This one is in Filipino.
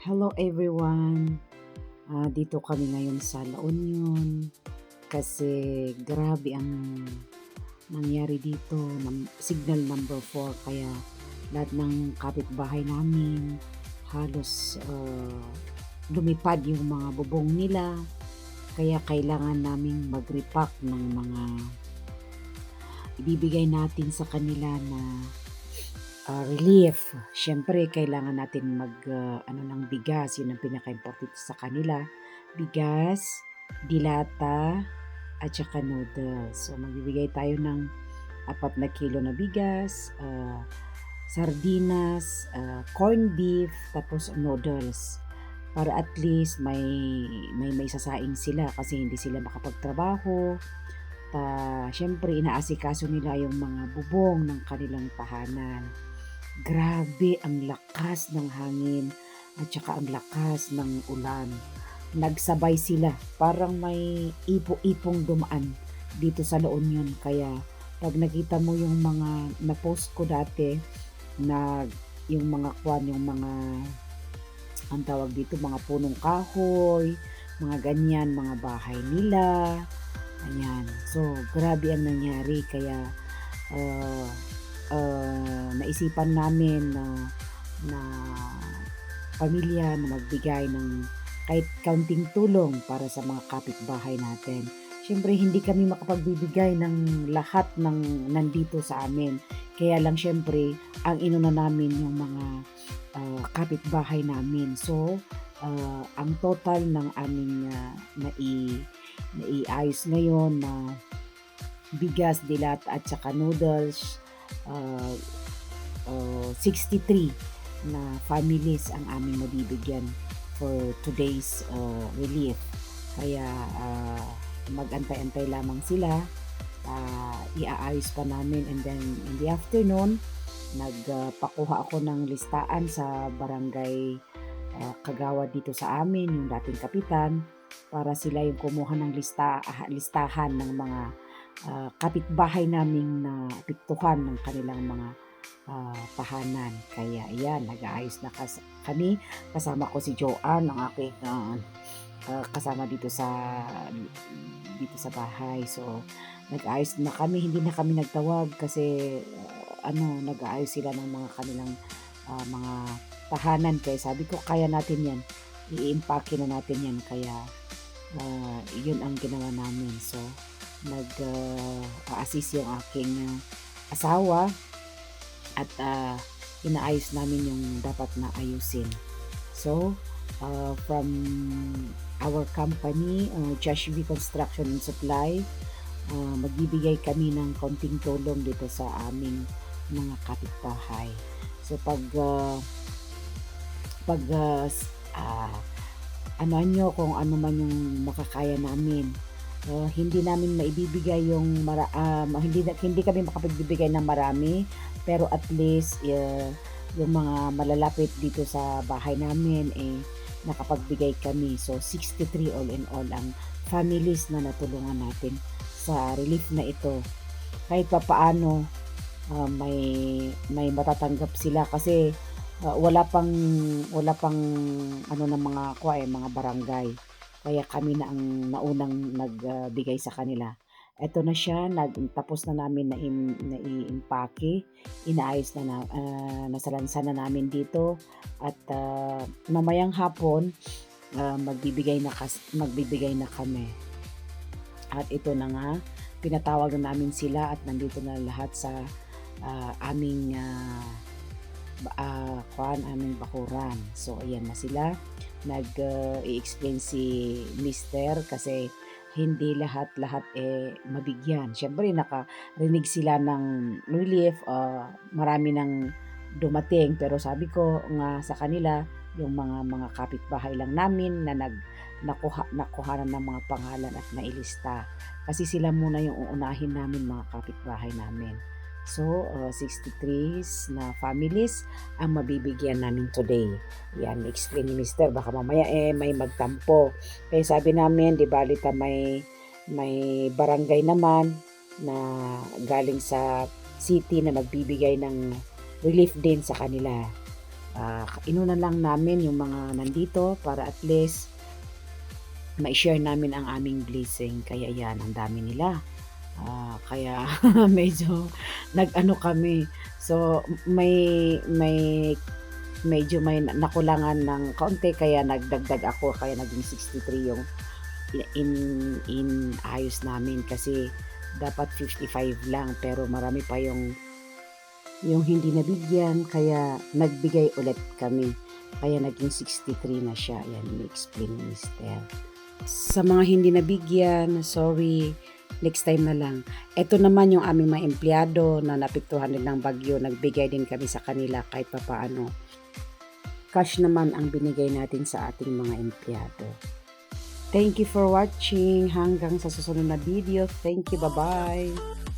Hello everyone. Dito kami ngayon sa La Union kasi grabe ang nangyari dito ng signal number 4 kaya lahat ng kapitbahay namin halos lumipad yung mga bubong nila kaya kailangan naming mag-repack ng mga ibibigay natin sa kanila na relief. Siyempre kailangan natin ano ng bigas, yun ang pinaka-importante sa kanila. Bigas, dilata, at saka noodles. So magbibigay tayo ng 4 na kilo na bigas, sardinas, corned beef, tapos noodles. Para at least may sasaing sila kasi hindi sila makapagtrabaho. Siyempre inaasikaso nila yung mga bubong ng kanilang tahanan. Grabe ang lakas ng hangin at saka ang lakas ng ulan. Nagsabay sila, parang may ipo-ipong dumaan dito sa La Union. Kaya pag nakita mo yung mga na-post ko dati, yung mga yung mga ang tawag dito, mga punong kahoy, mga ganyan, mga bahay nila. Ayan. So, grabe ang nangyari. Kaya, uh, naisipan namin na pamilya na magbigay ng kahit kaunting tulong para sa mga kapitbahay natin. Siyempre, hindi kami makapagbibigay ng lahat ng nandito sa amin. Kaya lang siyempre, ang inuna namin yung mga kapitbahay namin. So, ang total ng aming naiayos ngayon na bigas, dilat at saka noodles, 63 na families ang aming mabibigyan for today's relief. Kaya mag-antay-antay lamang sila. Iaayos pa namin and then in the afternoon, nagpakuha ako ng listaan sa barangay Kagawad dito sa amin, yung dating kapitan, para sila yung kumuha ng listahan ng mga kapitbahay naming na piktuhan ng kanilang mga tahanan. Kaya ayan, nag-aayos na kami. Kasama ko si Joanne, ang aking kasama dito sa bahay. So, nag-aayos na kami. Hindi na kami nagtawag kasi nag-aayos sila ng mga kanilang mga tahanan. Kaya sabi ko, kaya natin yan. I-impake na natin yan. Kaya, yun ang ginawa namin. So, nag-assist yung aking asawa at inaayos namin yung dapat na ayusin. So, from our company, Josh V Construction and Supply, magbibigay kami ng konting tulong dito sa aming mga kapitbahay. So, ano nyo kung ano man yung makakaya namin. Hindi namin maibibigay yung hindi kami makapagbibigay ng marami, pero at least yung mga malalapit dito sa bahay namin nakapagbigay kami. So 63 all in all ang families na natulungan natin sa relief na ito. Kahit papaano may matatanggap sila kasi wala pang ng mga barangay. Kaya kami na ang naunang nagbigay sa kanila. Ito na siya, tapos na namin na i-impake, inaayos nasalansan na namin dito at mamayang hapon magbibigay na kami. At ito na nga, pinatawag na namin sila at nandito na lahat sa aming aming bakuran. So ayan na sila. Nag-i-explain si Mister kasi hindi lahat mabigyan. Siyempre nakarinig sila ng relief, marami nang dumating, pero sabi ko nga sa kanila, yung mga kapitbahay lang namin na nakuhanan ng mga pangalan at nailista. Kasi sila muna yung uunahin namin, mga kapitbahay namin. So, 63 na families ang mabibigyan namin today. Yan, explain ni Mister. Baka mamaya may magtampo. Kaya sabi namin, di balita may barangay naman na galing sa city na magbibigay ng relief din sa kanila. inuna lang namin yung mga nandito para at least mai-share namin ang aming blessing. Kaya yan, ang dami nila. Kaya medyo nag-ano kami. So may nakulangan ng kaunti kaya nagdagdag ako kaya naging 63 yung in ayos namin kasi dapat 55 lang pero marami pa yung hindi nabigyan kaya nagbigay ulit kami. Kaya naging 63 na siya. Yan, ni-explain ni Mister. Sa mga hindi nabigyan, sorry, next time na lang. Ito naman yung aming mga empleyado na napektuhan din ng bagyo. Nagbigay din kami sa kanila kahit papaano. Cash naman ang binigay natin sa ating mga empleyado. Thank you for watching. Hanggang sa susunod na video. Thank you. Bye-bye.